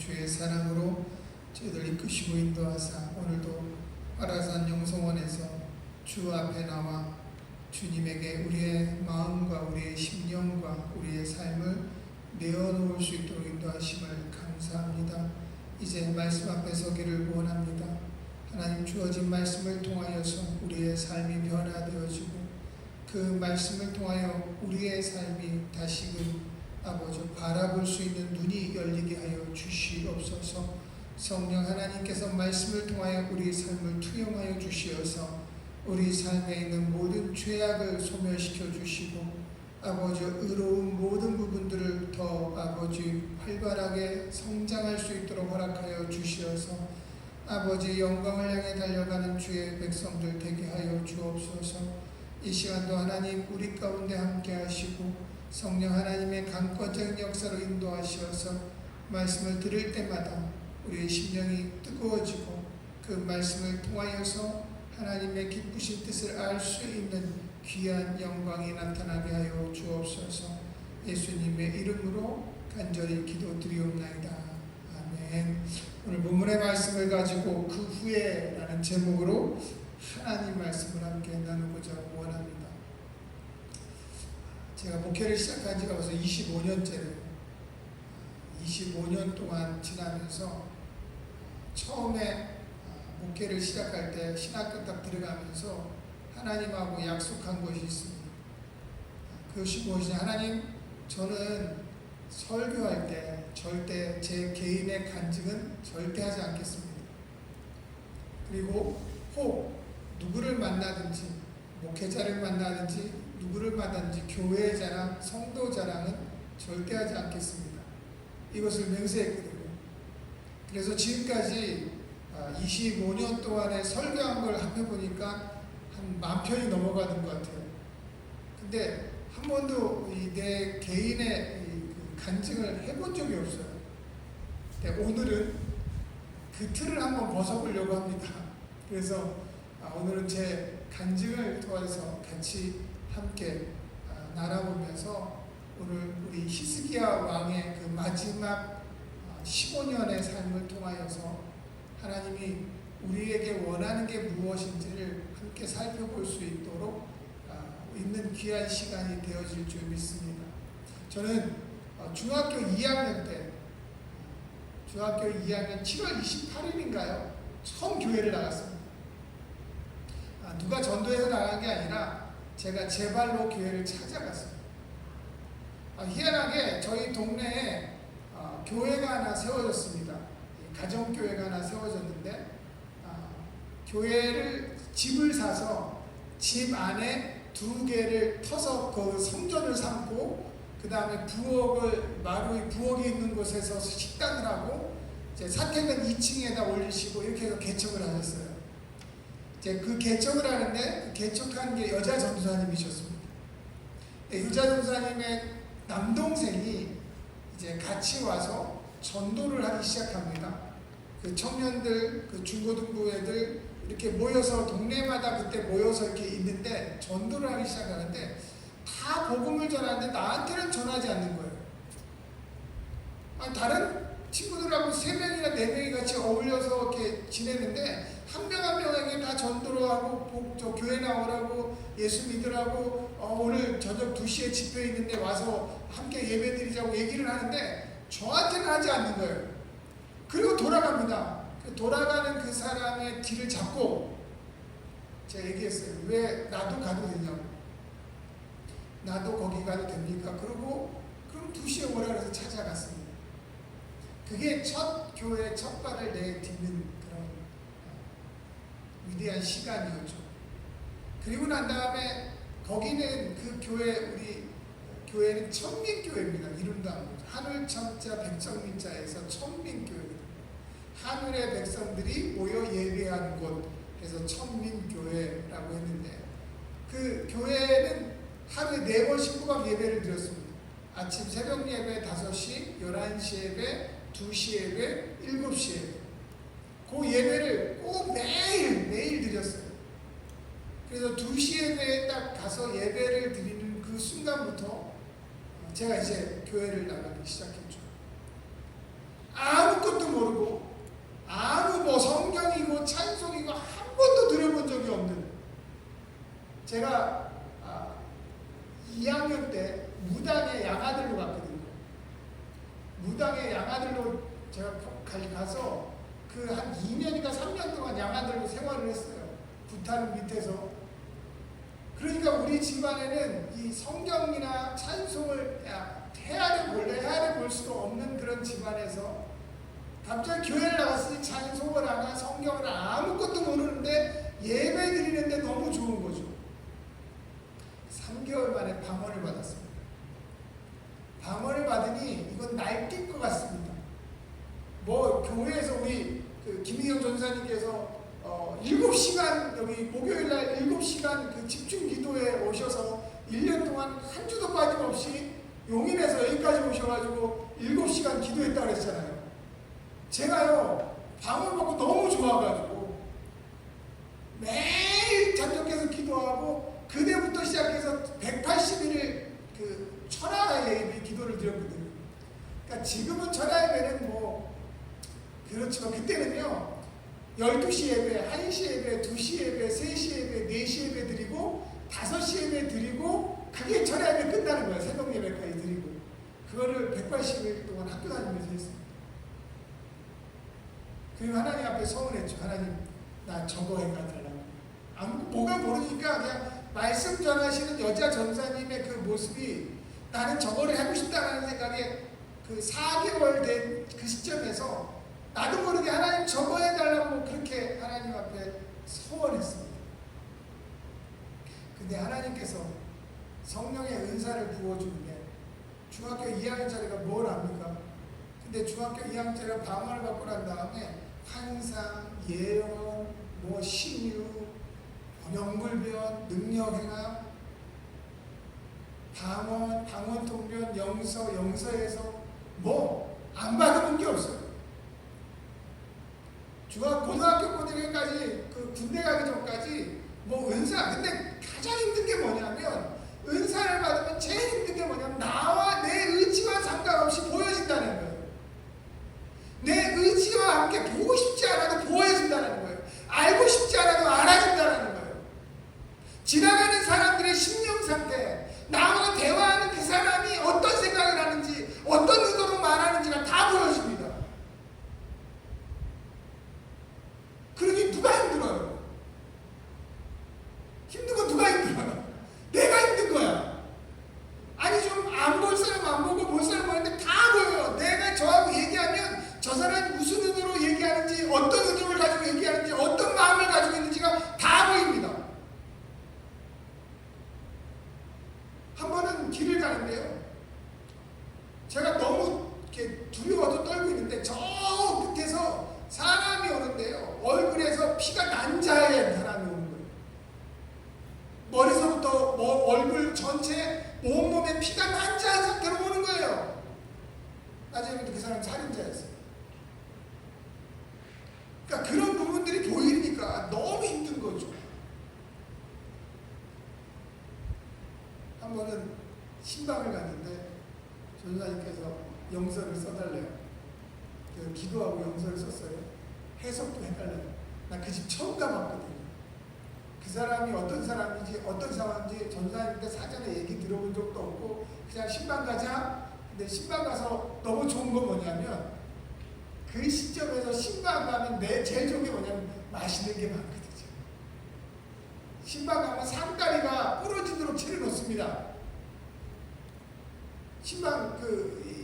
주의 사랑으로 저희들 이끄시고 인도하사 오늘도 아라산 영성원에서 주 앞에 나와 주님에게 우리의 마음과 우리의 심령과 우리의 삶을 내어놓을 수 있도록 인도하심을 감사합니다. 이제 말씀 앞에 서기를 원합니다. 하나님 주어진 말씀을 통하여서 우리의 삶이 변화되어지고 그 말씀을 통하여 우리의 삶이 다시금 아버지 바라볼 수 있는 눈이 열리게 하여 주시옵소서. 성령 하나님께서 말씀을 통하여 우리 삶을 투영하여 주시어서 우리 삶에 있는 모든 죄악을 소멸시켜 주시고 아버지 의로운 모든 부분들을 더 아버지 활발하게 성장할 수 있도록 허락하여 주시어서 아버지 영광을 향해 달려가는 주의 백성들 되게 하여 주옵소서. 이 시간도 하나님 우리 가운데 함께 하시고 성령 하나님의 강권적인 역사로 인도하시어서 말씀을 들을 때마다 우리의 심령이 뜨거워지고 그 말씀을 통하여서 하나님의 기쁘신 뜻을 알 수 있는 귀한 영광이 나타나게 하여 주옵소서. 예수님의 이름으로 간절히 기도드리옵나이다. 아멘. 오늘 본문의 말씀을 가지고 그 후에 라는 제목으로 하나님 말씀을 함께 나누고자 원합니다. 제가 목회를 시작한 지가 벌써 25년째래요. 25년 동안 지나면서 처음에 목회를 시작할 때 신학교 딱 들어가면서 하나님하고 약속한 것이 있습니다. 그것이 무엇이냐? 하나님, 저는 설교할 때 절대 제 개인의 간증은 절대 하지 않겠습니다. 그리고 혹 누구를 만나든지 목회자를 만나든지 누구를 만나든지 교회 자랑, 성도 자랑은 절대 하지 않겠습니다. 이것을 맹세했거든요. 그래서 지금까지 25년 동안에 설교한 걸 합해보니까 한 10,000편이 넘어가는 것 같아요. 근데 한 번도 내 개인의 간증을 해본 적이 없어요. 근데 오늘은 그 틀을 한번 벗어보려고 합니다. 그래서 오늘은 제 간증을 통해서 같이 함께 나눠보면서 오늘 우리 히스기야 왕의 그 마지막 15년의 삶을 통하여서 하나님이 우리에게 원하는 게 무엇인지를 함께 살펴볼 수 있도록 있는 귀한 시간이 되어질 줄 믿습니다. 저는 중학교 2학년 때 중학교 2학년 7월 28일인가요? 처음 교회를 나갔습니다. 누가 전도해서 나간 게 아니라 제가 제 발로 교회를 찾아갔어요. 희한하게 저희 동네에 교회가 하나 세워졌습니다. 가정교회가 하나 세워졌는데 교회를 집을 사서 집 안에 2개를 터서 그 성전을 삼고 그 다음에 마루에 부엌이 있는 곳에서 식당을 하고 이제 사택은 2층에다 올리시고 이렇게 해서 개척을 하셨어요. 이제 그 개척을 하는데 개척한 게 여자 전도사님이셨습니다. 여자 전도사님의 남동생이 이제 같이 와서 전도를 하기 시작합니다. 그 청년들, 그 중고등부 애들 이렇게 모여서 동네마다 그때 모여서 이렇게 있는데 전도를 하기 시작하는데 다 복음을 전하는데 나한테는 전하지 않는 거예요. 다른 친구들하고 3명이나 4명이 같이 어울려서 이렇게 지내는데 한 명 한 명에게 다 전도를 하고 교회 나오라고 예수 믿으라고 오늘 저녁 2시에 집회 있는데 와서 함께 예배 드리자고 얘기를 하는데 저한테는 하지 않는 거예요. 그리고 돌아갑니다. 돌아가는 그 사람의 뒤를 잡고 제가 얘기했어요. 왜 나도 가도 되냐고. 나도 거기 가도 됩니까? 그러고 그럼 2시에 오라 그래서 찾아갔습니다. 그게 첫 교회 첫 발을 내딛는 그런 위대한 시간이었죠. 그리고 난 다음에 거기는 그 교회 우리 교회는 천민교회입니다. 이름도 안 보죠. 하늘 천자 백성민자에서 천민교회입니다. 하늘의 백성들이 모여 예배하는 곳 그래서 천민교회라고 했는데 그 교회는 하루에 4번씩 꼬박 예배를 드렸습니다. 아침 새벽 예배 5시, 11시 예배, 2시 예배, 7시 예배. 그 예배를 꼭 매일 드렸어요. 그래서 2시 예배에 딱 가서 예배를 드리는 그 순간부터 제가 이제 교회를 나가기 시작했죠. 아무것도 모르고 아무 뭐 성경이고 찬송이고 한 번도 들어본 적이 없는, 제가 2학년 때 무당의 양아들로 갔거든요. 무당의 양아들로 제가 가서 그 한 2년인가 3년 동안 양아들로 생활을 했어요. 구타는 밑에서. 그러니까 우리 집안에는 이 성경이나 찬송을 헤아려 볼 수도 없는 그런 집안에서 갑자기 교회를 나갔으니 찬송을 하나 성경을 아무것도 모르는데 예배 드리는데 너무 좋은 거죠. 3개월 만에 방언을 받았습니다. 방언을 받으니 이건 날뛸 것 같습니다. 뭐 교회에서 우리 김희경 전사님께서 7시간 여기 목요일날 7시간 그 집중 기도에 오셔서 1년 동안 한 주도 빠짐없이 용인에서 여기까지 오셔가지고 7시간 기도했다고 그랬잖아요. 제가요 방언 받고 너무 좋아가지고 매일 잠적해서 기도하고 그때부터 시작해서 180일을 그 철야 예배 기도를 드렸거든요. 그러니까 지금은 철야 예배는 뭐 그렇지만 그때는요 12시 예배, 1시 예배, 2시 예배, 3시 예배, 4시 예배 드리고 5시 예배 드리고 그게 철야 예배 끝나는 거예요. 새벽 예배까지 드리고 그거를 180일 동안 학교 다니면서 했습니다. 그리고 하나님 앞에 서운했죠. 하나님 나 저거 해달라고. 뭐가 모르니까 그냥 말씀 전하시는 여자 전사님의 그 모습이 나는 저거를 하고 싶다라는 생각에 그 4개월 된 그 시점에서 나도 모르게 하나님 저거 해달라고 그렇게 하나님 앞에 소원했습니다. 근데 하나님께서 성령의 은사를 부어주는데 중학교 2학년짜리가 뭘 압니까? 근데 중학교 2학년짜리가 방언을 받고 난 다음에 환상, 예언, 뭐 신유, 명불변, 능력행함, 방언 통변, 영서에서 뭐 안 받아본 게 없어요. 고등학교 고등학교까지 그 군대 가기 전까지 뭐 은사. 근데 가장 힘든 게 뭐냐면 은사를 받으면 제일 힘든 게 뭐냐면 나와 내 의지와 상관없이 보여진다는 거예요. 내 의지와 함께 보고 싶지 않아도 보여진다는 거예요. 알고 싶지 않아도 알아준다는 거예요. 지나가는 사람들의 심령 상태, 나와 대화하는 그 사람이 어떤 생각을 하는지 어떤 의도로 말하는지가 다 보여집니다. 그러니 누가 힘들어요? 힘든 건 누가 힘들어요? 내가 힘든 거야. 아니 좀 안 볼 사람 안 보고 볼 사람 보는데 다 보여요. 내가 저하고 얘기하면 저 사람이 무슨 의도로 얘기하는지 어떤 의도를 가지고 얘기하는지 어떤 마음을 가지고 있는지가 다 보입니다. 한 번은 길을 가는데요. 제가 너무 이렇게 두려워도 떨고 있는데 저 끝에서 사람이 오는데요. 얼굴에서 피가 난자의 사람이 오는 거예요. 머리서부터 얼굴 전체 온몸에 피가 난자한 상태로 오는 거예요. 나중에 그 사람 살인자였어요. 그러니까 그런 부분들이 보이니까 너무 힘든 거죠. 한 번은 신방을 갔는데 전사님께서 영서를 써달래요. 그래서 기도하고 영서를 썼어요. 해석도 해달래요. 나 그 집 처음 가봤거든요. 그 사람이 어떤 사람인지 어떤 상황인지 전사님한테 사전에 얘기 들어본 적도 없고 그냥 신방 가자. 근데 신방 가서 너무 좋은 건 뭐냐면 그 시점에서 신방 가면 제일 좋은 게 뭐냐면 맛있는 게 많거든요. 신방 가면 상다리가 부러지도록 채를 놓습니다. 신방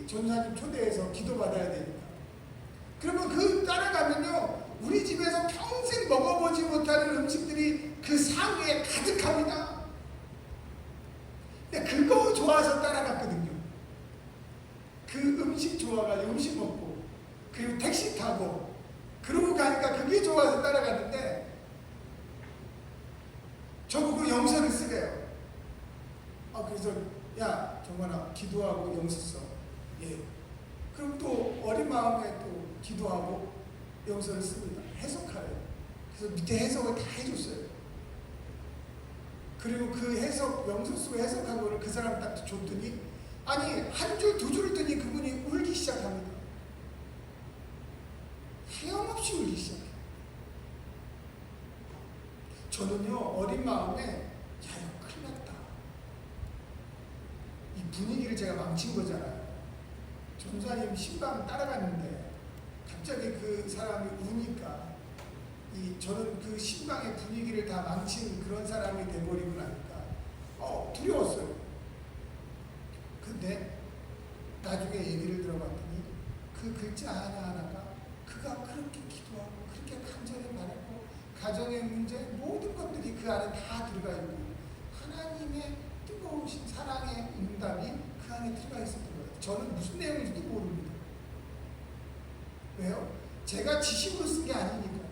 전사님 초대해서 기도받아야 되니까. 그러면 그 따라가면요 우리 집에서 평생 먹어보지 못하는 음식들이 그 상에 가득합니다. 근데 그거 좋아서 따라갔거든요. 그 음식 좋아가지고 음식 먹고 그리고 택시 타고 그러고 가니까 그게 좋아서 따라갔는데 저보고 영서를 쓰래요. 그래서 야 정관아 기도하고 영서 써. 예. 그럼 또 어린 마음에 또 기도하고 영서를 씁니다. 해석하래요. 그래서 밑에 해석을 다 해줬어요. 그리고 그 해석, 영서 쓰고 해석한 거를 그 사람 딱 줬더니 아니 한 줄 두 줄을 뜨니 그분이 울기 시작합니다. 저는요 어린 마음에 야 이거 큰일 났다. 이 분위기를 제가 망친 거잖아요. 전사님 신방 따라갔는데 갑자기 그 사람이 우니까 저는 그 신방의 분위기를 다 망친 그런 사람이 돼버리고 나니까 두려웠어요. 근데 나중에 얘기를 들어봤더니 그 글자 하나하나가 그가 그렇게 기도하고 그렇게 간절히 바라고 가정의 문제 모든 것들이 그 안에 다 들어가 있고 하나님의 뜨거우신 사랑의 응답이 그 안에 들어가 있었던 거예요. 저는 무슨 내용인지도 모릅니다. 왜요? 제가 지식으로 쓴 게 아니니까.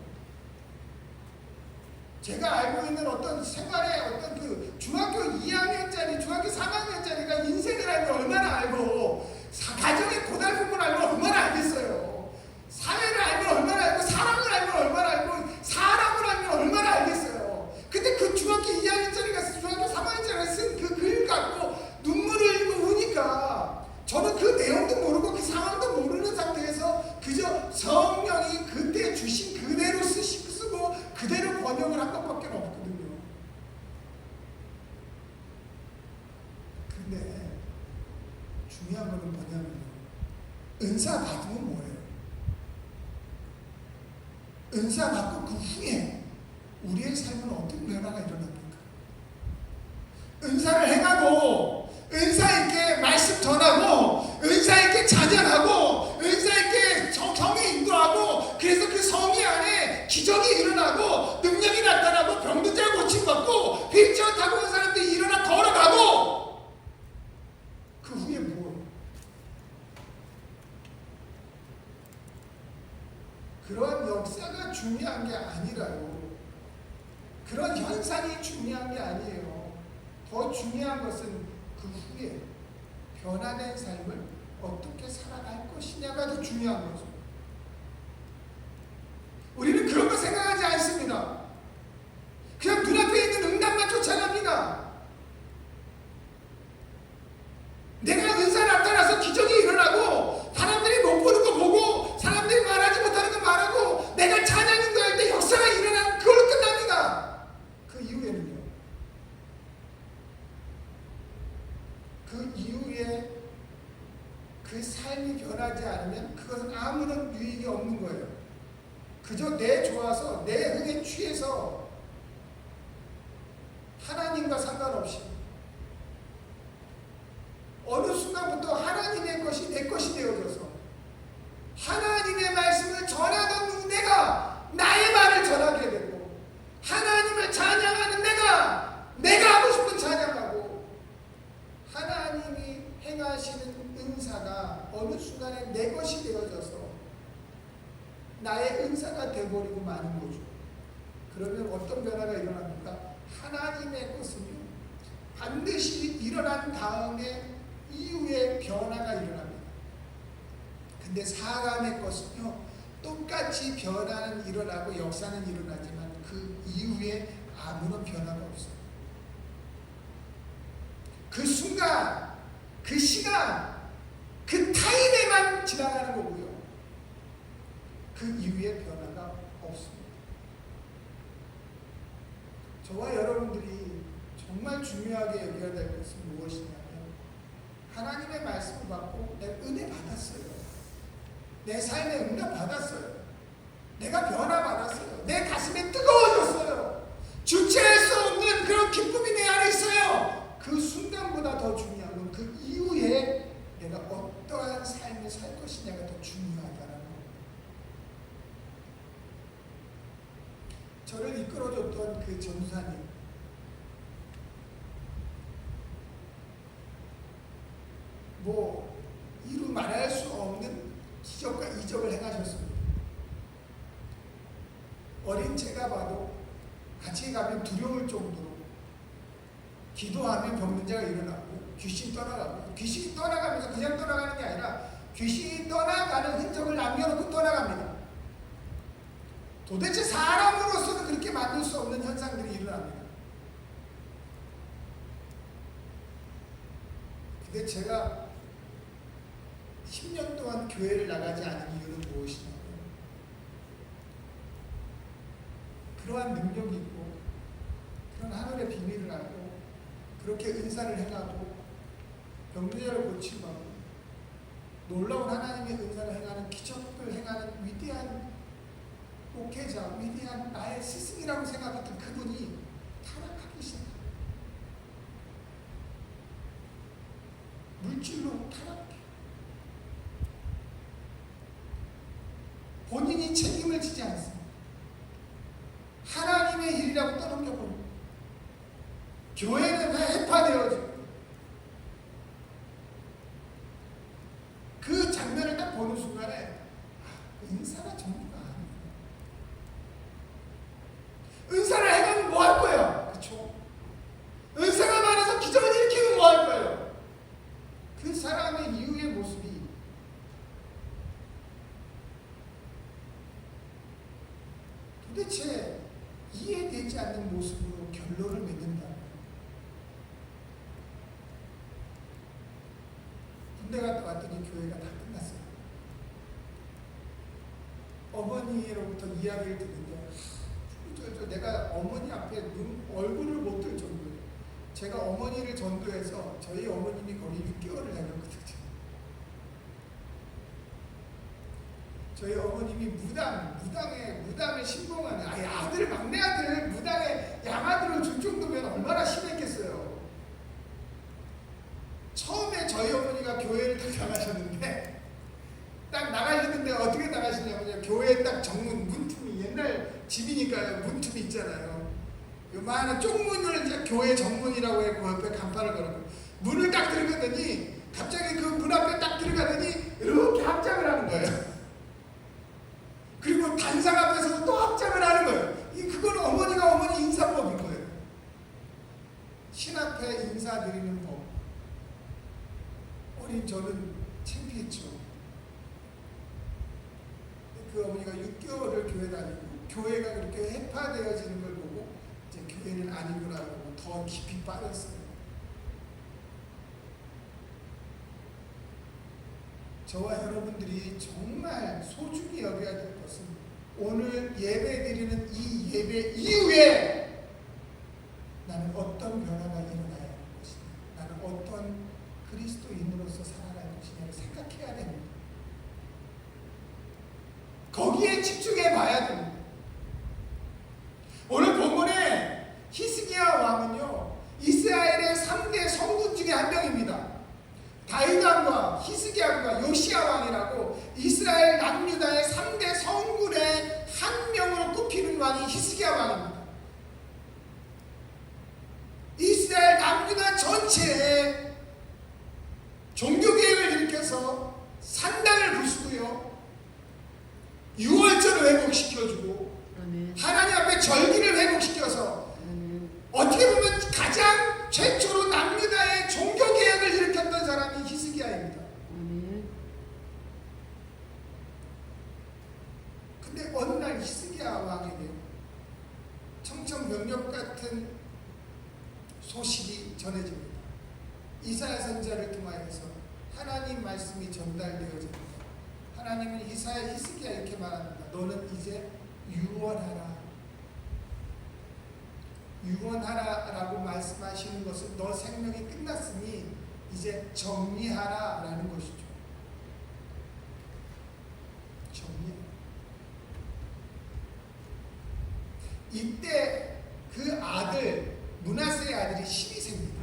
제가 알고 있는 어떤 생활의 어떤 그 중학교 2학년짜리, 중학교 3학년짜리가 인생을 알면 얼마나 알고, 가정의 고달픔을 알면 얼마나 알겠어요. 사회를 알면 얼마나 알고, 사랑을 알면 얼마나 알고, 사람을 알면 얼마나 알겠어요. 근데 그 중학교 2학년짜리가, 중학교 3학년짜리가 쓴 그 글 갖고 눈물을 흘리고 우니까 저는 그 내용도 모르고 그 상황도 모르는 상태에서 그저 성령이 그때 주신 그대로 쓰고 그대로 번역을 한 것밖에 없거든요. 근데 중요한 거는 뭐냐면 은사 받으면 뭐예요? 은사 받고 그 후에 우리의 삶은 어떤 변화가 일어납니까? 은사를 행하고 은사 있게 말씀 전하고 은사 있게 찬양하고 은사 있게 성에 인도하고 그래서 그 성이 안에 기적이 일어나고 능력이 나타나고 병든 자가 고침받고 휠체어 타고 온 사람들이 일어나 걸어가고 그 후에 뭐예요? 그런 역사가 중요한 게 아니라요. 그런 현상이 중요한 게 아니에요. 더 중요한 것은 그 후에 변화된 삶을 어떻게 살아갈 것이냐가 더 중요한 거죠. 우리는 그런 거 생각하지 않습니다. 그냥 눈앞에 있는 응답만 쫓아갑니다. 내가 은사 나타나서 기적이 일어나고 사람들이 못 보는 거 보고 사람들이 말하지 못하는 거 말하고 내가 찬양 인도할 때 역사가 일어나면 그걸로 끝납니다. 그 이후에는요. 그 이후에 그 삶이 변하지 않으면 그것은 아무런 유익이 없는 거예요. 그저 내 좋아서 내 흥에 취해서 하나님과 상관없이 어느 순간부터 하나님의 것이 내 것이 되어져서 하나님의 말씀을 전하던 내가 나의 말을 전하게 되고 하나님을 찬양하는 내가 하고 싶은 찬양하고 하나님이 행하시는 은사가 어느 순간에 내 것이 되어져서 나의 은사가 되어버리고 마는 거죠. 그러면 어떤 변화가 일어납니까? 하나님의 것은요 반드시 일어난 다음에 이후에 변화가 일어납니다. 근데 사람의 것은요 똑같이 변화는 일어나고 역사는 일어나지만 그 이후에 아무런 변화가 없어요. 그 순간, 그 시간, 그 타임에만 지나가는 거고요. 그 이후에 변화가 없습니다. 저와 여러분들이 정말 중요하게 여겨야 될 것은 무엇이냐면 하나님의 말씀을 받고 내 은혜 받았어요. 내 삶에 응답 받았어요. 내가 변화 받았어요. 내 가슴이 뜨거워졌어요. 주체할 수 없는 그런 기쁨이 내 안에 있어요. 그 순간보다 더 중요한 건 그 이후에 내가 어떠한 삶을 살 것이냐가 더 중요하다는 겁니다. 저를 이끌어줬던 그 전사님, 이루 말할 수 없는 기적과 이적을 행하셨습니다. 어린 제가 봐도 같이 가면 두려울 정도로 기도하면 병든 자가 일어나고 귀신이 떠나가고 귀신이 떠나가면서 그냥 떠나가는 게 아니라 귀신이 떠나가는 흔적을 남겨놓고 떠나갑니다. 도대체 사람으로서는 그렇게 만들 수 없는 현상들이 일어납니다. 근데 제가 10년 동안 교회를 나가지 않은 이유는 무엇이냐면 그러한 능력이 있고 그렇게 은사를 행하고 병자를 고치고 하고 놀라운 하나님의 은사를 행하는 기적을 행하는 위대한 목회자, 위대한 나의 스승이라고 생각했던 그분이 타락하기 시작합니다. 물질로 타락해. 본인이 책임을 지지 않습니다. 하나님의 일이라고 떠넘겨버립니다. 교회는 해파되어지고 그 장면을 딱 보는 순간에 은사가 전부가 아니에요. 은사를 해가면 뭐 할 거예요? 그렇죠? 은사가 많아서 기적을 일으키면 뭐 할 거예요? 그 사람의 이후의 모습이 도대체 이해되지 않는 모습으로 결론을 맺는다. 군대 갔다 왔더니 교회가 다 끝났어요. 어머니로부터 이야기를 듣는데 내가 어머니 앞에 얼굴을 못 들 정도예요. 제가 어머니를 전도해서 저희 어머님이 거기 6개월을 다녔거든요. 저희 어머님이 무당을 신봉하는 아들, 막내 아들 무당에 양아들을 줄 정도면 얼마나 심했겠어요. 처음에 저희 어머니가 교회를 딱 나가셨는데 딱 나가셨는데 어떻게 나가시냐면요. 교회 딱 정문 문틈이 옛날 집이니까요. 문틈이 있잖아요. 요만한 쪽문을 이제 교회 정문이라고 해 그 옆에 간판을 걸고 문을 딱 들어가더니 갑자기 그 문 앞에 딱 들어가더니 이렇게 합장을 하는 거예요. 그리고 단상 앞에서 또 합장을 하는 거예요. 그건 어머니가 어머니 인사법인 거예요. 신 앞에 인사드리는 법. 어린 저는 창피했죠. 그 어머니가 6개월을 교회 다니고 교회가 그렇게 해파되어지는 걸 보고 이제 교회는 아니구나 하고 더 깊이 빠졌어요. 저와 여러분들이 정말 소중히 여겨야 될 것은 오늘 예배 드리는 이 예배 이후에 나는 어떤 변화가 일어나야 할 것이냐, 나는 어떤 그리스도인으로서 살아갈 것이냐를 생각해야 됩니다. 거기에 집중해 봐야 됩니다. 오늘 본문에 히스기야 왕은요, 이스라엘의 3대 성군 중에 한 명입니다. 다윗 왕과 히스기야 왕과 요시야 왕이라고 이스라엘 남유다의 3대 성군의 한 명으로 꼽히는 왕이 히스기야 왕입니다. 이스라엘 남유다 전체에 종교개혁을 일으켜서 산당을 부수고요, 유월절을 회복시켜주고 하나님 앞에 절기를 회복시켜서 어떻게 보면 가장 최초로 남유다의 종교개혁을 일으켰던 사람이 히스기야입니다. 근데 어느 날 히스기야 왕에게 청천벽력 같은 소식이 전해집니다. 이사야 선지자를 통하여서 하나님 말씀이 전달되어집니다. 하나님은 히스기야 이렇게 말합니다. 너는 이제 유언하라. 유언하라라고 말씀하시는 것은 너 생명이 끝났으니 이제 정리하라라는 것이죠. 정리. 이때 그 아들 므낫세의 아들이 12세입니다.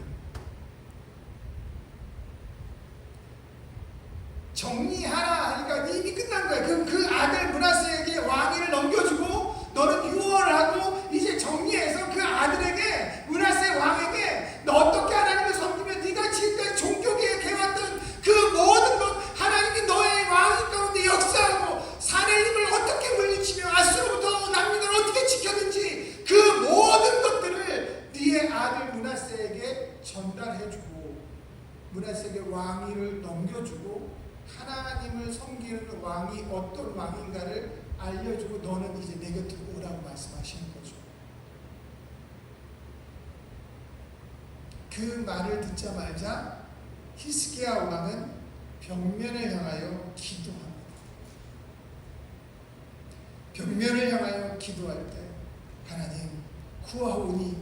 정리하라 하니까 이미 끝난 거예요. 그럼 그 아들 므낫세에게 왕위를 넘겨주고 너는 유언을 하고 이제 정리해서 그 아들에게, 므낫세 왕에게, 너 어떻게 하나님을 섬기면 네가 지금까지 종교개혁 해왔던 그 모든 것, 하나님이 너의 왕위 가운데 역사하고 산의 힘을 어떻게 물리치며 아수로부터 남유다를 어떻게 지켰는지 그 모든 것들을 네의 아들 므낫세에게 전달해주고 므낫세에게 왕위를 넘겨주고 하나님을 섬기는 왕이 어떤 왕인가를 알려주고 너는 이제 내 곁으로 오라고 말씀하시는 거죠. 그 말을 듣자마자 히스기야 왕은 벽면을 향하여 기도합니다. 벽면을 향하여 기도할 때 하나님 구하오니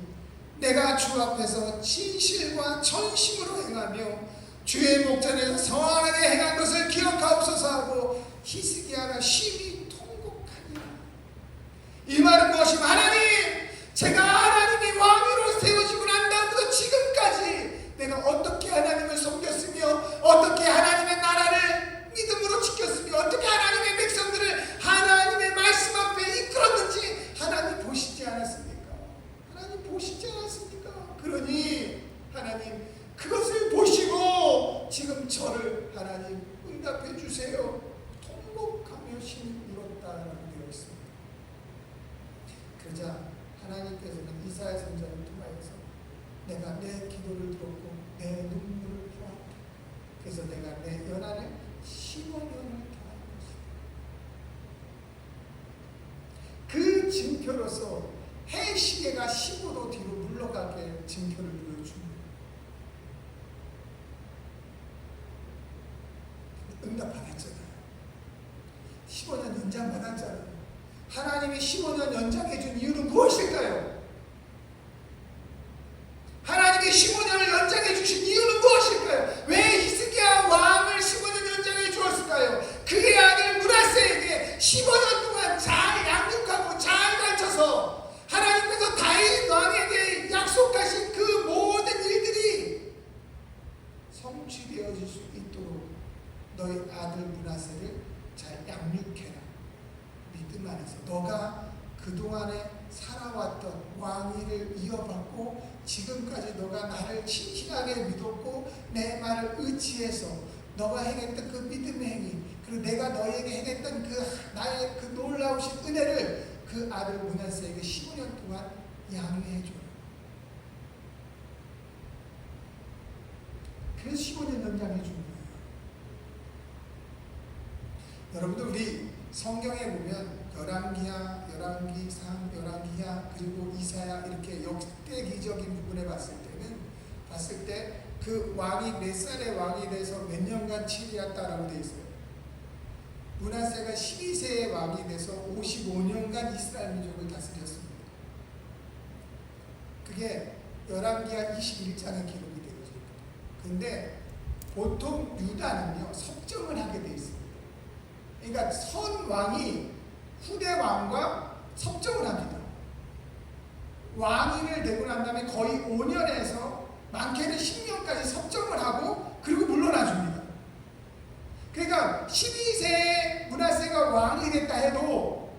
내가 주 앞에서 진실과 전심으로 행하며 주의 목전에서 선하게 행한 것을 기억하옵소서 하고 히스기야가 심히 통곡하니라. 이 말은 무엇이며, 하나님, 제가 하나님이 왕으로 세우시고 난 다음부터 지금까지 내가 어떻게 하나님을 섬겼으며 어떻게 하나님의 나라를 믿음으로 지켰으며 어떻게 하나님의 백성들을 하나님의 말씀 앞에 이끌었는지 하나님 보시지 않았습니까? 하나님 보시지 않았습니까? 그러니 하나님, 그것을 보시고 지금 저를 하나님 응답해 주세요. 통곡하며 심히 울었다라고 되어 있습니다. 그러자 하나님께서는 이사야 선지자를 통하여서 내가 내 기도를 들었고 내 눈물을 보았다. 그래서 내가 내 연한을 15년을 더한 것이다. 그 징표로서 해 시계가 15도 뒤로 물러가게 징표를 보여줍니다. 응답 받았잖아요. 15년 연장 받았잖아요. 하나님이 15년 연장해 준 이유는 무엇일까요? 하나님이 15년을 연장해 주신 이유는 무엇일까요? 왜 히스기야 왕을 15년 연장해 주었을까요? 그의 아들 므낫세에게 15년 동안 잘 양육하고 잘 가르쳐서 하나님께서 다윗 왕에게 약속하신 그 모든 일들이 성취되어질 수 있도록 너희 아들 므낫세를 잘 양육해라. 믿음 안에서 너가 그동안에 살아왔던 왕위를 이어받고 지금까지 너가 나를 신실하게 믿었고 내 말을 의지해서 너가 행했던 그 믿음의 행위, 그리고 내가 너에게 행했던 그 나의 그 놀라우신 은혜를 그 아들 므낫세에게 15년 동안 양해해줘라. 그래서 15년 연장해 준 거예요. 여러분들, 우리 성경에 보면 열왕기하, 열왕기상, 열왕기하, 그리고 이사야, 이렇게 역대기적인 부분에 봤을 때 그 왕이 몇 살의 왕이 돼서 몇 년간 치리했다라고 되어 있어요. 므낫세가 12세의 왕이 돼서 55년간 이스라엘 민족을 다스렸습니다. 그게 열왕기하 21장에 기록이 되어 있습니다. 근데 보통 유다는요, 섭정을 하게 되어 있습니다. 그러니까 선 왕이 후대 왕과 섭정을 합니다. 왕위를 되고 난 다음에 거의 5년에서 많게는 10년까지 섭정을 하고 그리고 물러나 줍니다. 그러니까 12세에 므낫세가 왕이 됐다 해도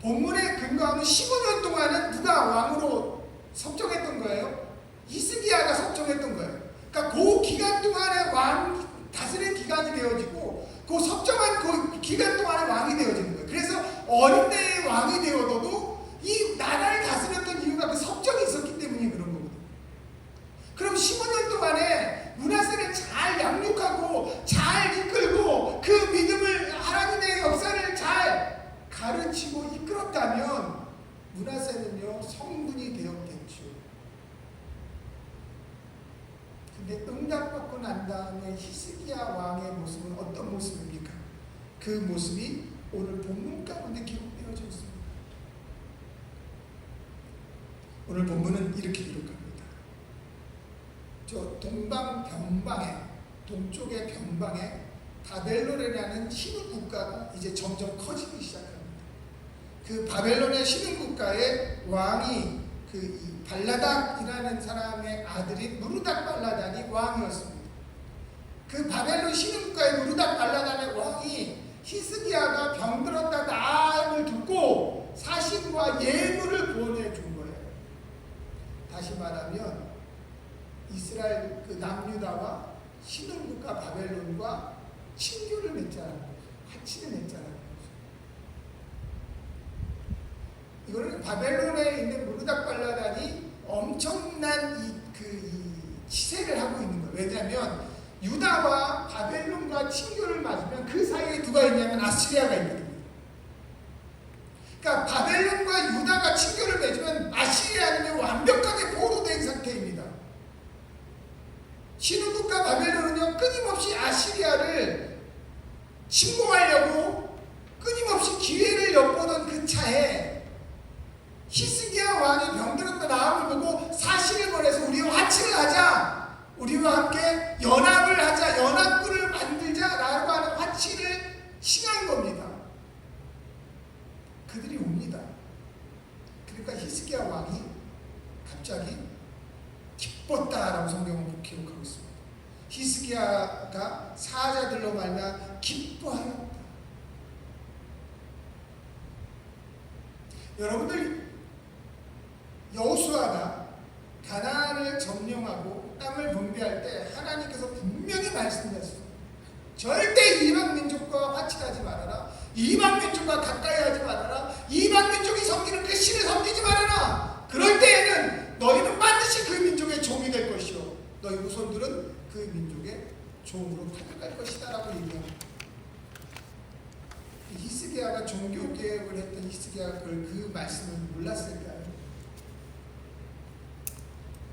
본문에 근거하면 15년 동안은 누가 왕으로 섭정했던 거예요? 히스기야가 섭정했던 거예요. 그러니까 그 기간 동안에 왕 다스린 기간이 되어지고 그 섭정한 그 기간 동안에 왕이 되어지는 거예요. 그래서 어린 나이에 왕이 되어도 이 나라를 다스렸던 이유가 그 섭정이 있었기 때문에 그런 거거든요. 그럼 15년 동안에 므낫세를 잘 양육하고 잘 이끌고 그 믿음을, 하나님의 역사를 잘 가르치고 이끌었다면 므낫세는요 성군이 되었겠죠. 근데 응답받고 난 다음에 히스기야 왕의 모습은 어떤 모습입니까? 그 모습이 오늘 본문 가운데 기록되어져 있습니다. 오늘 본문은 이렇게 기록합니다. 저 동방 변방에, 동쪽의 변방에 바벨론이라는 신흥 국가가 이제 점점 커지기 시작합니다. 그 바벨론의 신흥 국가의 왕이 이 발라닥이라는 사람의 아들인 누르닥 발라단이 왕이었습니다. 그 바벨론 신흥 국가의 누르닥 발라단의 왕이 히스기야가 병들었다 나음을 듣고 사신과 예물을 보내준 거예요. 다시 말하면 이스라엘 그 남유다와 신흥국가 바벨론과 친교를 맺자는 거죠. 화친을 맺자는 거죠. 이거는 바벨론에 있는 누르닥 발라단이 엄청난 이 치세를 하고 있는 거예요. 왜냐하면 유다와 바벨론과 친교를 맞으면 그 사이에 누가 있냐면 아시리아가 있거든요. 그러니까 바벨론과 유다가 친교를 맺으면 아시리아는 완벽하게 포로된 상태입니다. 신흥국가 바벨론은요 끊임없이 아시리아를 침공하려고 끊임없이 기회를 엿보던 그 차에 히스기야 왕이 병들었다 나음을 보고 갑자기 기뻤다라고 성경은 기록하고 있습니다. 히스기야가 사자들로 말미암아 기뻐하였다. 여러분들, 여호수아가 가나안을 점령하고 땅을 분배할 때 하나님께서 분명히 말씀하셨어요. 절대 이방 민족과 화치하지 말아라. 이방 민족과 가까이 하지 말아라. 이방 민족이 섬기는 그 신을 섬기지 말아라. 그럴 때에는 너희는 반드시 그 민족의 종이 될 것이요, 너희 후손들은 그 민족의 종으로 타격할 것이다 라고 얘기합니다. 히스기야가 종교개혁을 했던 히스기야가 그 말씀을 몰랐을까요?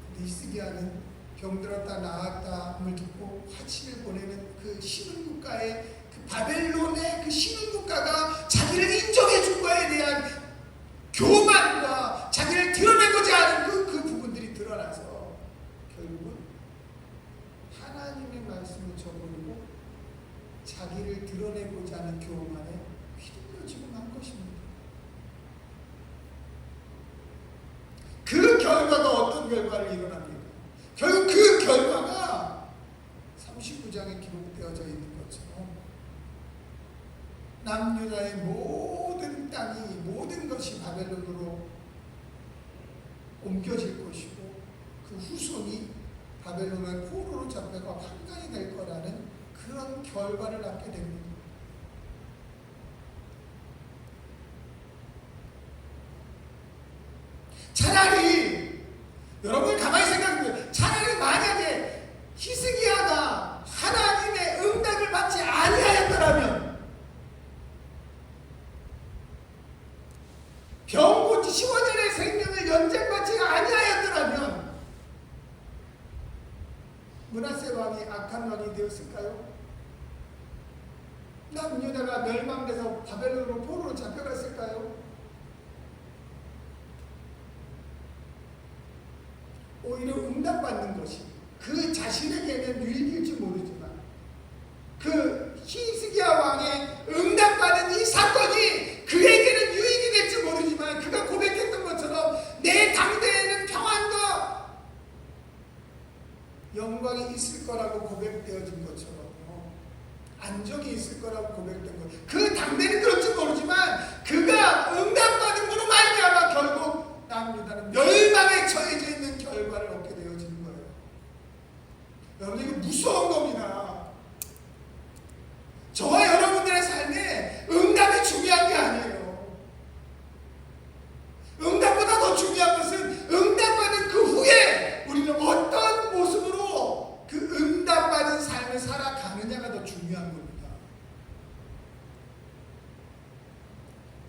근데 히스기야는 병들었다 나았다함을 듣고 화친을 보내는 그 신흥국가의 그 바벨론의 그 신흥국가가 자기를 인정해 준 거에 대한 교만과 자기를 드러내고자 하는 그 부분들이 드러나서 결국은 하나님의 말씀을 저버리고 자기를 드러내고자 하는 교만에 휘둘려지고 만 것입니다. 그 결과가 어떤 결과를 일어납니까? 결국 그 결과가 39장에 기록되어져 있는 것처럼 남유다의 모든 땅이, 모든 것이 바벨론으로 옮겨질 것이고 그 후손이 바벨론의 포로로 잡혀가 환관이 될 거라는 그런 결과를 낳게 됩니다. 차라리 여러분 가만히 생각해보세요. 차라리 만약에 히스기야가 하나님의 응답을 받지 아니하였더라면, 병고치 15년의 생명을 연장받지 아니하였더라면 므낫세 왕이 악한 왕이 되었을까요? 남유다가 멸망돼서 바벨론으로 포로로 잡혀갔을까요? 오히려 응답받는 것이 그 자신에게는 유익일지 모르지만 그 히스기야 왕의 응답받은 이 사건이 그에게는 유익이 될지 모르지만 그가 고백했던 것처럼 내 당대에는 평안과 영광이 있을 거라고 고백되어진 것처럼 안정이 있을 거라고 고백된 것, 그 당대는 그럴지 모르지만 그가 응답받은 것으로 말미암아 결국 남유다는 멸망에 처해져 있는 결과를 얻게 되어지는 거예요. 여러분, 이거 무서운 겁니다. 저와 여러분들의 삶에 응답이 중요한 게 아니에요. 응답보다 더 중요한 것은 응답받은 그 후에 우리는 어떤 모습으로 그 응답받은 삶을 살아가느냐가 더 중요한 겁니다.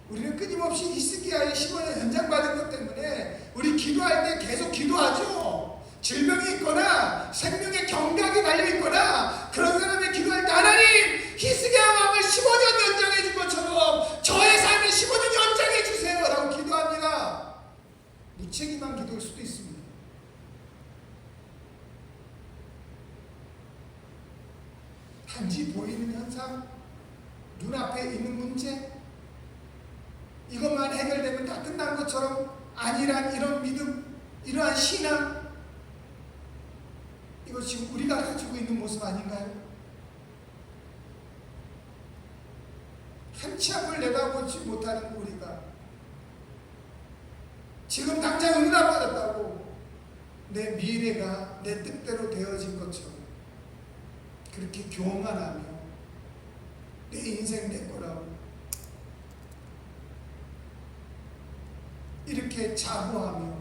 우리는 끊임없이 히스기야의 15년 연장받은 것 때문에 우리 기도할 때 계속 기도하죠. 질병이 있거나 생명의 경각이 달려있거나 그런 사람의 기도할 때 하나님, 히스기야 왕을 15년 연장해 준 것처럼 저의 삶을 15년 연장해 주세요 라고 기도합니다. 무책임한 기도일 수도 있습니다. 단지 보이는 현상, 눈앞에 있는 문제, 이것만 해결되면 다 끝난 것처럼 아니란 이런 믿음, 이러한 신앙, 이거 지금 우리가 가지고 있는 모습 아닌가요? 한치 앞을 내다보지 못하는 우리가 지금 당장 응답받았다고 내 미래가 내 뜻대로 되어진 것처럼 그렇게 교만하며 내 인생 내 거라고 이렇게 자부하며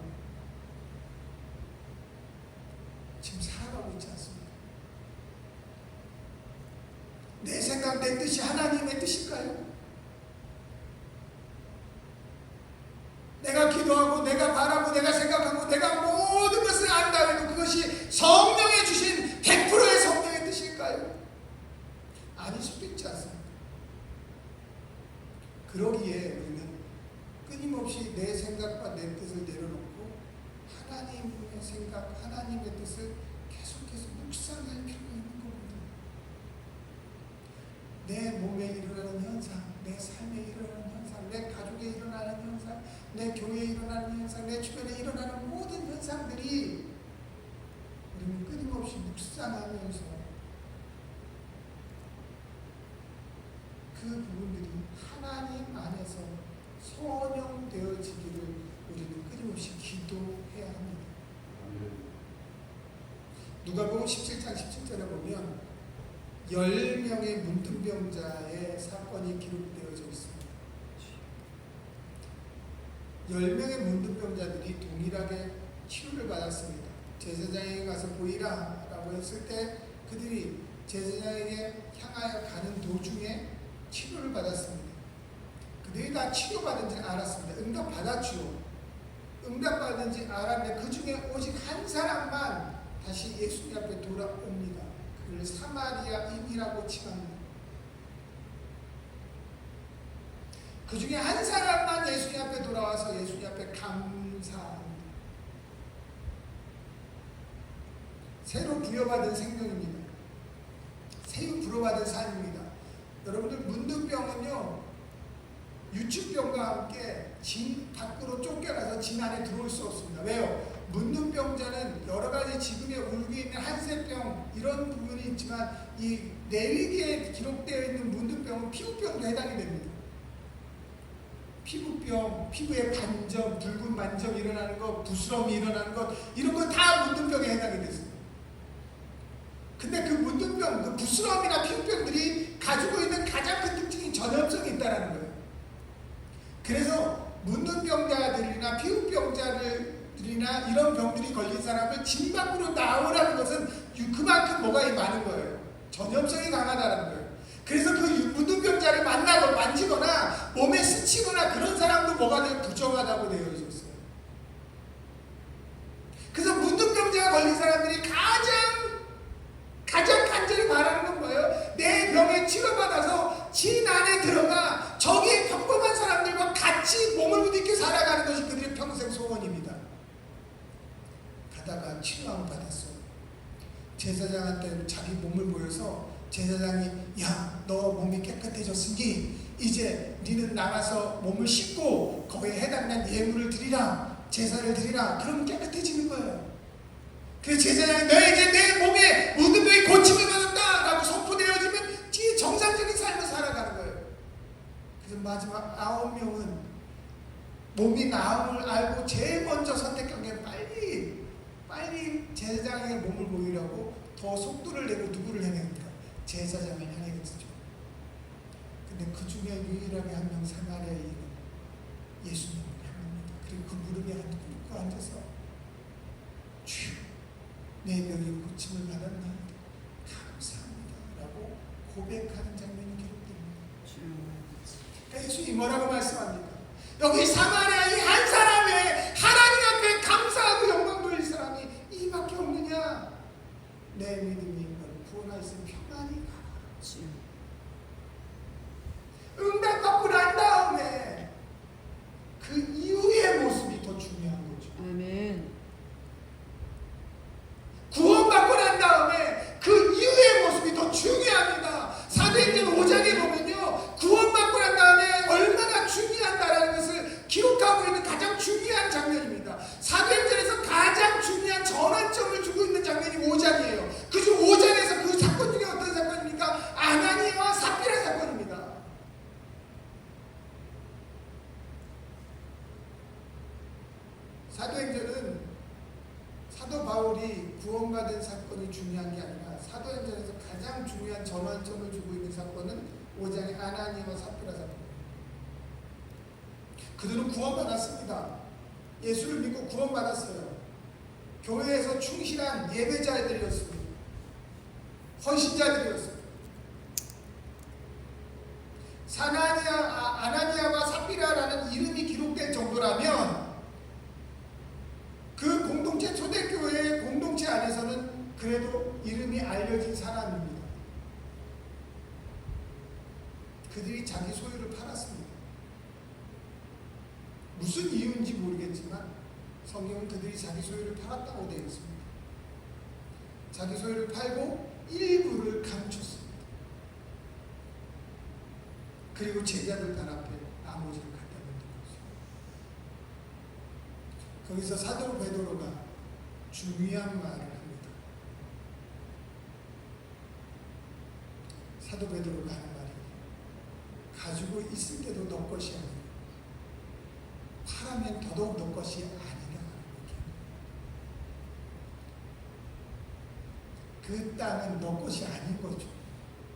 지금 살아가고 있지 않습니까? 내 생각, 내 뜻이 하나님의 뜻일까요? 내가 기도하고 내가 바라고 내가 생각하고 내가 모든 것을 안다 해도 그것이 성령이 주신 100%의 성령의 뜻일까요? 아닐 수도 있지 않습니까? 그러기에 우리는 끊임없이 내 생각과 내 뜻을 내려놓고 하나님의 생각, 하나님의 뜻을 계속해서 묵상할 필요가 있는 겁니다. 내 몸에 일어나는 현상, 내 삶에 일어나는 현상, 내 가족에 일어나는 현상, 내 교회에 일어나는 현상, 내 주변에 일어나는 모든 현상 묵상하면서 그 부분들이 하나님 안에서 선용되어지기를 우리는 끊임없이 기도해야 합니다. 누가복음 17장 17절에 보면 10명의 문둥병자의 사건이 기록되어져 있습니다. 10명의 문둥병자들이 동일하게 치료를 받았습니다. 제사장에게 가서 보이라 라고 했을 때 그들이 제사장에게 향하여 가는 도중에 치료를 받았습니다. 그들이 다 치료받은 줄 알았습니다. 응답받았죠. 응답받은 줄 알았는데 그 중에 오직 한 사람만 다시 예수님 앞에 돌아옵니다. 그를 사마리아인이라고 칭합니다. 그 중에 한 사람만 예수님 앞에 돌아와서 예수님 앞에 감사합니다. 새로 부여받은 생명입니다. 새로 부여받은 삶입니다. 여러분들 문둥병은요 유축병과 함께 진 밖으로 쫓겨나서 진 안에 들어올 수 없습니다. 왜요? 문둥병자는 여러 가지 지금에 울고 있는 한센병 이런 부분이 있지만 이 내위기에 기록되어 있는 문둥병은 피부병도 해당이 됩니다. 피부병, 피부에 반점, 붉은 만점 일어나는 것, 부스럼이 일어나는 것 이런 건 다 문둥병에 해당이 됐습니다. 근데 그 문둥병, 그 부스럼이나 피부병들이 가지고 있는 가장 큰 특징이 전염성이 있다는 거예요. 그래서 문둥병자들이나 피부병자들이나 이런 병들이 걸린 사람을 진 밖으로 나오라는 것은 그만큼 뭐가 많은 거예요. 전염성이 강하다는 거예요. 그래서 그 문둥병자를 만나고 만지거나 몸에 스치거나 그런 사람도 뭐가 되게 부정하다고 되어 있었어요. 그래서 문둥병자가 걸린 사람들이 가장 간절히 바라는 건 뭐예요? 내 병에 치료받아서 진 안에 들어가 저기에 평범한 사람들과 같이 몸을 부딪혀 살아가는 것이 그들의 평생 소원입니다. 가다가 치료함을 받았어요. 제사장한테 자기 몸을 보여서 제사장이 야, 너 몸이 깨끗해졌으니 이제 너는 나가서 몸을 씻고 거기에 해당된 예물을 드리라, 제사를 드리라. 그러면 깨끗해지는 거예요. 그래서 제사장이 너에게 내 몸에 문둥병이 고침을 받았다 라고 선포되어지면 정상적인 삶을 살아가는 거예요. 그래서 마지막 9명은 몸이 나음을 알고 제일 먼저 선택한 게 빨리 제사장에게 몸을 보이려고 더 속도를 내고 누구를 향했습니까? 제사장을 향했죠. 근데 그 중에 유일하게 한 명 사마리아인은 예수님을 향합니다. 그리고 그 무릎에 꿇고 앉아서 주여 내 병이 고침을 받았나이다. 감사합니다. 라고 고백하는 장면이 기록됩니다. 그러니까 예수님이 뭐라고 말씀합니까? 여기 사마리아인 한 사람의 하나님 앞에 감사하고 영광 돌릴 사람이 이밖에 없느냐? 내 믿음이 너를 구원하였으면 평안히 가라. 응답받고 난 다음에 그 이후의 모습이 더 중요한 거죠. 아멘. 구원받고 난 다음에 그 이후의 모습이 더 중요합니다. 사도행전 5장에 보면요, 구원받고 난 다음에 얼마나 중요한다라는 것을 기록하고 있는 가장 중요한 장면입니다. 사도행전에서 가장 중요한 전환점을 주고 있는 장면이 5장이에요. 그중 5장에서 그 사건 중에 어떤 사건입니까? 아나니아와 삽비라 사건입니다. 사도행전은 사도 바울이 구원받은 사건이 중요한 게 아니라 사도행전에서 가장 중요한 전환점을 주고 있는 사건은 5장의 아나니아와 삽비라 사건입니다. 그들은 구원받았습니다. 예수를 믿고 구원받았어요. 교회에서 충실한 예배자들이었습니다. 헌신자들이었어요. 아나니아와 삽비라라는 이름이 기록될 정도라면 그 공동체 초대교회의 공동체 안에서는 그래도 이름이 알려진 사람입니다. 그들이 자기 소유를 팔았습니다. 무슨 이유인지 모르겠지만 성경은 그들이 자기 소유를 팔았다고 되어 있습니다. 자기 소유를 팔고 일부를 감췄습니다. 그리고 제자들 발 앞에 나머지를 갖다 놓는 거죠. 거기서 사도 베드로가 중요한 말을 합니다. 사도 베드로가 하는 말이 가지고 있을 때도 너 것이 아니라 팔하면 더더욱 너 것이 아니라 그 땅은 너 것이 아닌 거죠.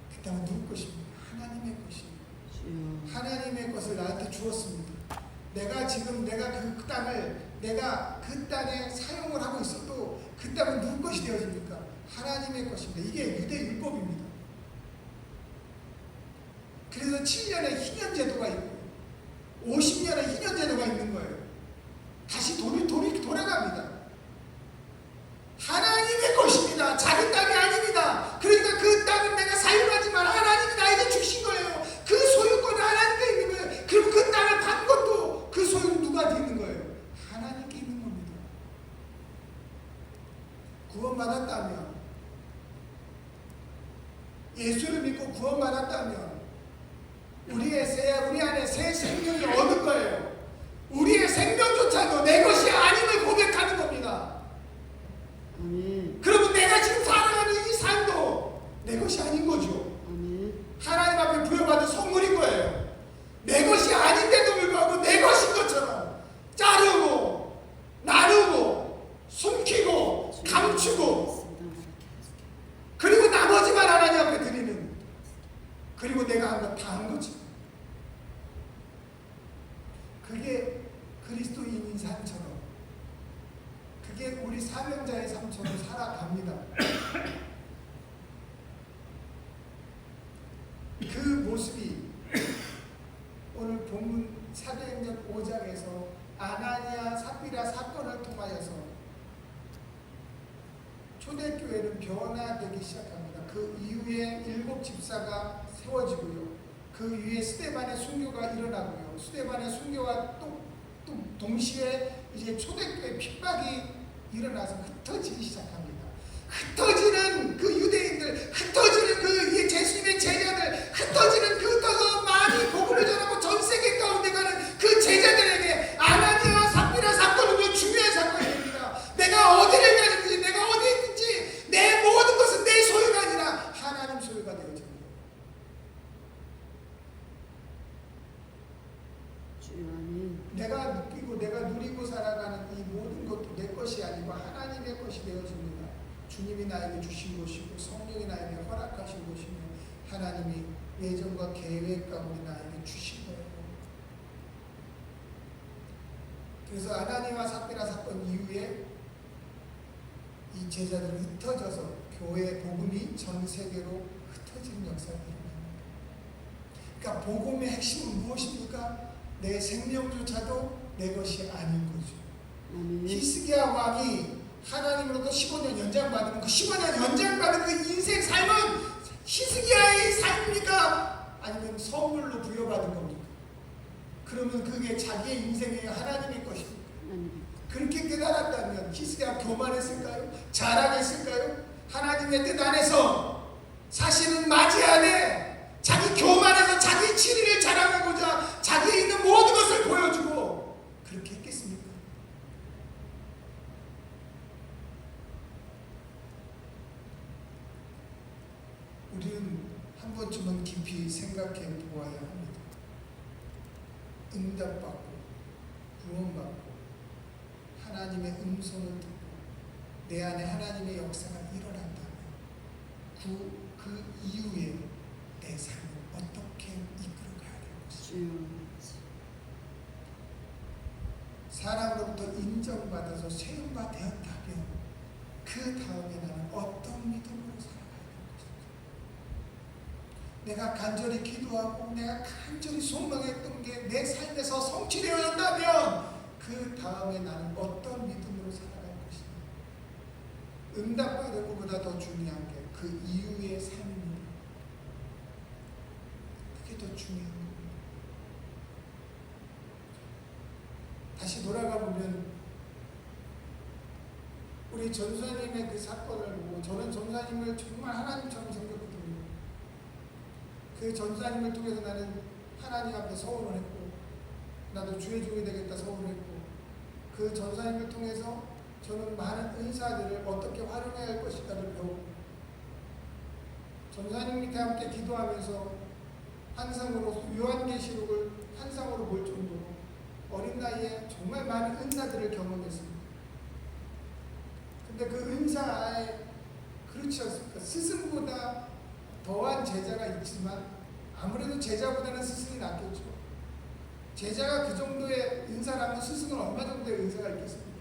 그 땅은 누구 것입니까? 하나님의 것입니다. 하나님의 것을 나한테 주었습니다. 내가 그 땅을 내가 그 땅에 사용을 하고 있어도 그 땅은 누구 것이 되어집니까? 하나님의 것입니다. 이게 유대 율법입니다. 그래서 7년의 희년제도가 있고 50년의 희년제도가 있는 거예요. 다시 돌아갑니다. 하나님의 것입니다. 자기 땅이 아닙니다. 그러니까 그 땅은 내가 사용하지만 하나님이 나에게 주신 거예요. 그 소유권은 하나님께 있는 거예요. 그리고 그 땅을 판 것도 그 소유는 누구한테 있는 거예요? 하나님께 있는 겁니다. 구원받았다면, 예수를 믿고 구원받았다면 우리 안에 새 생명이 얻을 거예요. 우리의 생명조차도 내 것이 아님을 고백하는 겁니다. 그러면 내가 지금 살아가는 이 삶도 내 것이 아닌 거죠. 하나님 앞에 부여받은 선물인 거예요. 내 것이 아닌데도 불구하고 내 것인 것처럼 자르고 나누고 숨기고 감추고 그리고 나머지만 하나님 앞에 드리는, 그리고 내가 한 것 다 한 거죠. 그게 그리스도인인 삶처럼, 그게 우리 사명자의 삶처럼 살아갑니다. 그 모습이 오늘 본문 사도행전 5장에서 아나니아 삽비라 사건을 통하여서 초대교회는 변화되기 시작합니다. 그 이후에 7 집사가 세워지고요. 그 위에 스데반의 순교가 일어나고요. 스데반의 순교와 또 동시에 이제 초대교회 핍박이 일어나서 흩어지기 시작합니다. 흩어지는 그 유대인들, 흩어지는 그 예수님의 제자들, 흩어져 많이 복음을 전하고 전 세계 가운데 가는 그 제자들에게 아나니아와 삽비라 사건은 중요한 사건이 됩니다. 내가 어디를 가든지, 내가 어디에 있든지 내 모든 것은 내 소유가 아니라 하나님 소유가 되어집니다. 내가 느끼고 내가 누리고 살아가는 이 모든 것도 내 것이 아니고 하나님의 것이 되어집니다. 주님이 나에게 주신 것이고 성령이 나에게 허락하신 것이며 하나님이 예정과 계획 가운데 나에게 주신 거예요. 그래서 아나니아와 삽비라 사건 이후에 이 제자들이 흩어져서 교회 복음이 전 세계로 흩어지는 역사가 일어납니다. 그러니까 복음의 핵심은 무엇입니까? 내 생명조차도 내 것이 아닌 거죠. 히스기야 왕이 하나님으로부터 15년 연장받은 그 15년 연장받은 그 인생 삶은 히스기야의 삶입니까? 아니면 선물로 부여받은 겁니까? 그러면 그게 자기의 인생의 하나님의 것입니까? 그렇게 깨달았다면 히스기야 교만했을까요? 자랑했을까요? 하나님의 뜻 안에서 사실은 맞이하되 자기 교만해서 자기 지위를 자랑하고자 자기에 있는 모든 것을 보여주고 그렇게 했겠습니까? 우리는 한 번쯤은 깊이 생각해 보아야 합니다. 응답받고 구원받고 하나님의 음성을 듣고 내 안에 하나님의 역사가 일어난다면 그 이후에 내 삶을 어떻게 이끌어가야 될 것인가? 사람으로부터 인정받아서 세움바 되었다면 그 다음에 나는 어떤 믿음으로 살아가야 될 것인가? 내가 간절히 기도하고 내가 간절히 소망했던 게 내 삶에서 성취되었다면 그 다음에 나는 어떤 믿음으로 살아갈 것인가? 응답받는 것보다 더 중요한 게 그 이후의 삶입니다. 그게 더 중요한 겁니다. 다시 돌아가 보면 우리 전사님의 그 사건을 보고 저는 전사님을 정말 하나님처럼 생겼거든요. 그 전사님을 통해서 나는 하나님 앞에 서원을 했고 나도 주의 종이 되겠다 서원을 했고 그 전사님을 통해서 저는 많은 은사들을 어떻게 활용해야 할 것인가를 배웠고 전사님 밑에 함께 기도하면서 환상으로 요한계시록을 환상으로 볼 정도로 어린 나이에 정말 많은 은사들을 경험했습니다. 근데 그 은사에 그렇지 않습니까? 스승보다 더한 제자가 있지만 아무래도 제자보다는 스승이 낫겠죠. 제자가 그 정도의 은사라면 스승은 얼마 정도의 은사가 있겠습니까?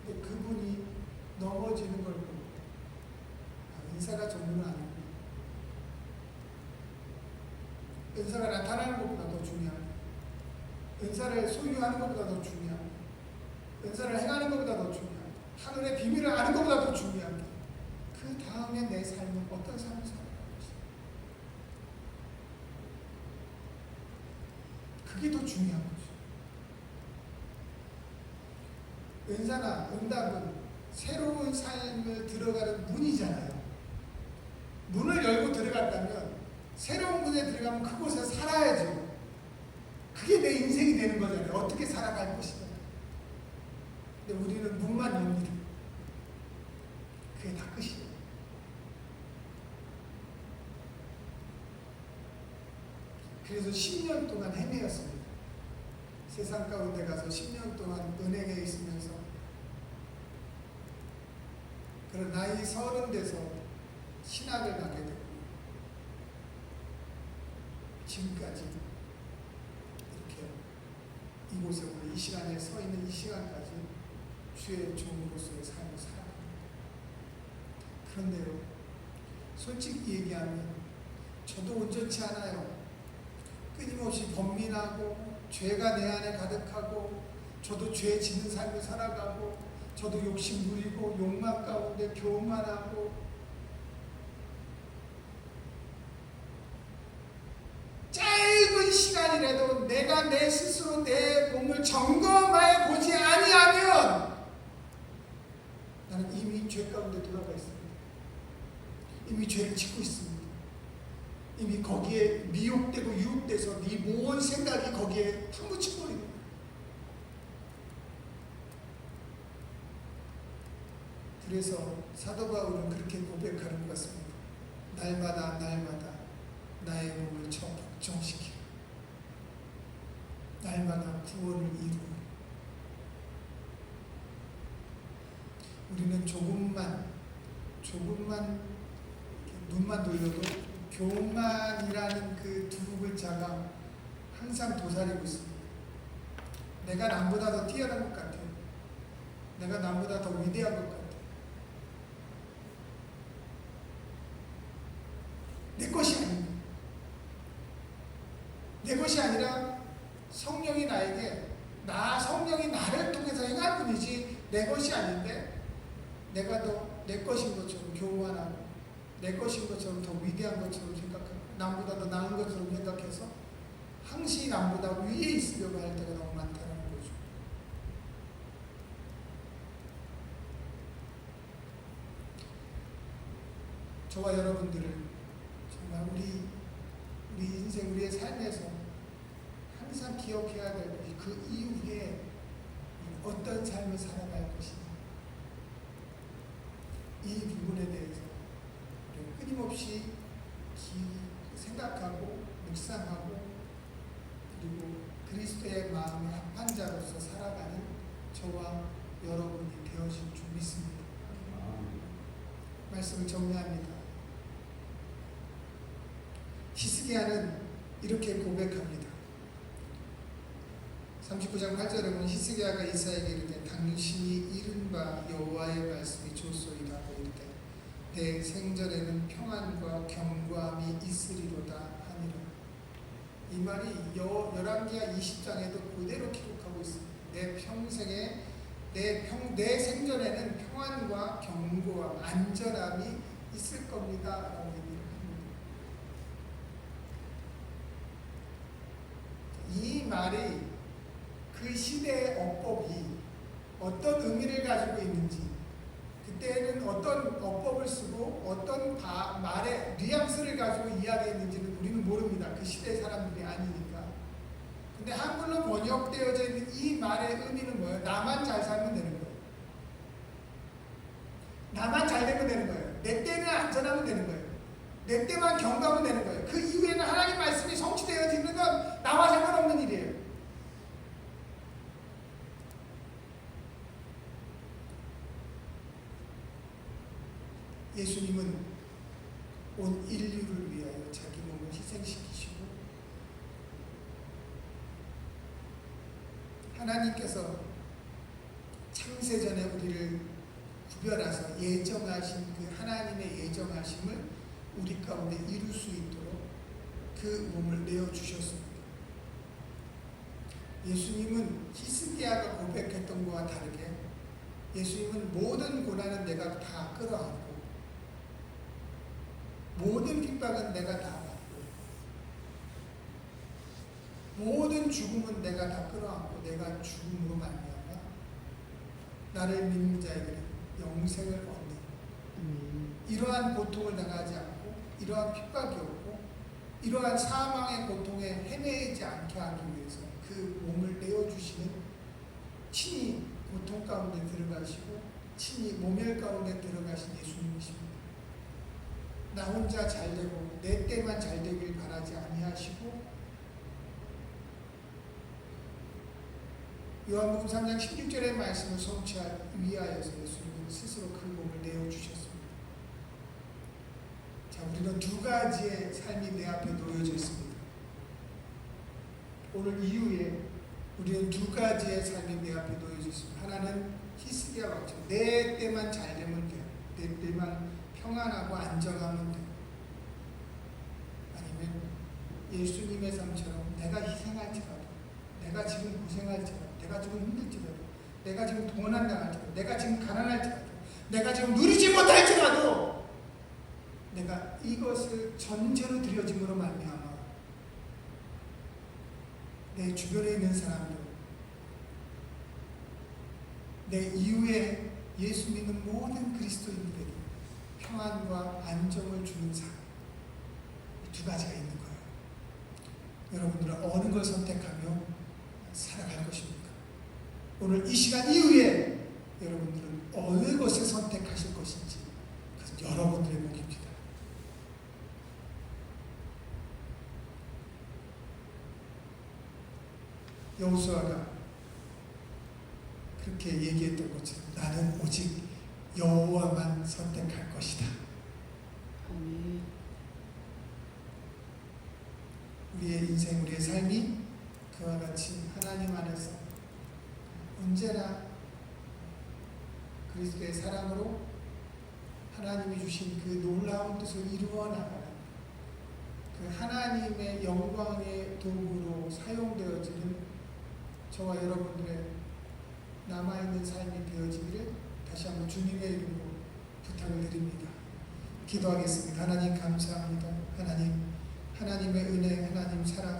근데 그분이 넘어지는 걸 보고 은사가 전부는 아니고 은사가 나타나는 것보다 더 중요합니다. 은사를 소유하는 것보다 더 중요합니다. 은사를 행하는 것보다 더 중요합니다. 하늘의 비밀을 아는 것보다 더 중요합니다. 그 다음에 내 삶은 어떤 삶을 살아가는 것입니다. 그게 더 중요한 거죠. 은사나 응답은 새로운 삶을 들어가는 문이잖아요. 문을 열고 들어갔다면 새로운 문에 들어가면 그곳에 살아야죠. 그게 내 인생이 되는 거잖아요. 어떻게 살아갈 것이냐. 근데 우리는 문만 엽니다. 그게 다 끝이에요. 그래서 10년 동안 헤매었습니다. 세상 가운데 가서 10년 동안 은행에 있으면서 그런 나이 30 돼서 신학을 가게 되고 지금까지 이렇게 이곳에 오늘 이 시간에 서 있는 이 시간까지 주의 종으로서의 삶을 살아갑니다. 그런데요, 솔직히 얘기하면 저도 온전치 않아요. 끊임없이 번민하고 죄가 내 안에 가득하고 저도 죄 짓는 삶을 살아가고 저도 욕심 부리고 욕망 가운데 교만하고 짧은 시간이라도 내가 내 스스로 내 몸을 점검해 보지 아니하면 나는 이미 죄 가운데 들어가 있습니다. 이미 죄를 짓고 있습니다. 이미 거기에 미혹되고 유혹돼서 네 모든 생각이 거기에 파묻혀 버리는 거예요. 그래서 사도 바울은 그렇게 고백하는 것 같습니다. 날마다 나의 몸을 복종시키라. 날마다 구원을 이루라. 우리는 조금만 눈만 돌려도 교만이라는 그 두 글자가 항상 도사리고 있습니다. 내가 남보다 더 뛰어난 것 같아요. 내가 남보다 더 위대한 것 같아요. 내 것이 아닙니다. 내 것이 아니라 성령이 나에게 성령이 나를 통해서 행할 뿐이지 내 것이 아닌데 내가 더 내 것인 것처럼 교만하고 내 것인 것처럼 더 위대한 것처럼 생각하고 남보다 더 나은 것처럼 생각해서 항시 남보다 위에 있으려고 할 때가 너무 많다는 거죠. 저와 여러분들을 정말 우리 인생, 우리의 삶에서 항상 기억해야 될 것이 그 이후에 어떤 삶을 살아갈 것이냐. 이 부분에 대해서 끊임없이 생각하고 묵상하고 그리고 그리스도의 마음의 합한 자로서 살아가는 저와 여러분이 되어질 줄 믿습니다. 말씀을 정리합니다. 히스기야는 이렇게 고백합니다. 39장 8절에 보면 히스기야가 이사야에게 이르되 당신이 이른 바 여호와의 말씀이 좋소이다 하고 이르되 내 생전에는 평안과 경고함이 있으리로다 하니라. 이 말이 열왕기하 20장에도 그대로 기록하고 있습니다. 내 평생에 내 생전에는 평안과 경고함, 안전함이 있을 겁니다 라고 얘기를 합니다. 이 말이 그 시대의 어법이 어떤 의미를 가지고 있는지, 그때는 어떤 어법을 쓰고 어떤 말의 뉘앙스를 가지고 이야기했는지는 우리는 모릅니다. 그 시대의 사람들이 아니니까. 근데 한글로 번역되어져 있는 이 말의 의미는 뭐예요? 나만 잘 살면 되는 거예요. 나만 잘 되면 되는 거예요. 내 내 때만 경과하면 되는 거예요. 그 이후에는 하나님 말씀이 성취되어지는 건 나와 상관없는 일이에요. 예수님은 온 인류를 위하여 자기 몸을 희생시키시고 하나님께서 창세전에 우리를 구별하사 예정하신 그 하나님의 예정하심을 우리 가운데 이룰 수 있도록 그 몸을 내어주셨습니다. 예수님은 히스기야가 고백했던 것과 다르게 예수님은 모든 고난은 내가 다 끌어안고 모든 핍박은 내가 다 받고 모든 죽음은 내가 다 끌어안고 내가 죽음으로 말미암아 나를 믿는 자에게는 영생을 얻는 이러한 고통을 당하지 않고 이러한 핍박이 없고 이러한 사망의 고통에 헤매지 않게 하기 위해서 그 몸을 내어주시는 친히 고통 가운데 들어가시고 친히 모멸 가운데 들어가신 예수님이십니다. 나 혼자 잘되고 내 때만 잘되길 바라지 아니하시고 요한복음 3장 16절의 말씀을 성취하기 위하여서 예수님은 스스로 그 몸을 내어주셨습니다. 자, 우리는 두 가지의 삶이 내 앞에 놓여져 있습니다. 오늘 이후에 우리는 두 가지의 삶이 내 앞에 놓여져 있습니다. 하나는 히스기야와 같이 내 때만 잘되면 돼. 내 때만 평안하고 안정하면 돼. 아니면 예수님의 삶처럼 내가 희생할지라도 내가 지금 고생할지라도 내가 지금 힘들지라도 내가 지금 도난당할지라도 내가 지금 가난할지라도 내가 지금 누리지 못할지라도 내가 이것을 전제로 드려짐으로 말미암아 내 주변에 있는 사람들 내 이후에 예수 믿는 모든 그리스도인들에게 평안과 안정을 주는 삶, 두 가지가 있는 거예요. 여러분들은 어느 걸 선택하며 살아갈 것입니까? 오늘 이 시간 이후에 여러분들은 어느 것을 선택하실 것인지 그것은 여러분들의 몫입니다. 여호수아가 그렇게 얘기했던 것처럼 나는 오직 여호와만 선택할 것이다. 우리의 인생, 우리의 삶이 그와 같이 하나님 안에서 언제나 그리스도의 사랑으로 하나님이 주신 그 놀라운 뜻을 이루어 나가는 그 하나님의 영광의 도구로 사용되어지는 저와 여러분들의 남아있는 삶이 되어지기를 다시 한번 주님의 이름으로 부탁을 드립니다. 기도하겠습니다. 하나님 감사합니다. 하나님, 하나님의 은혜, 하나님 사랑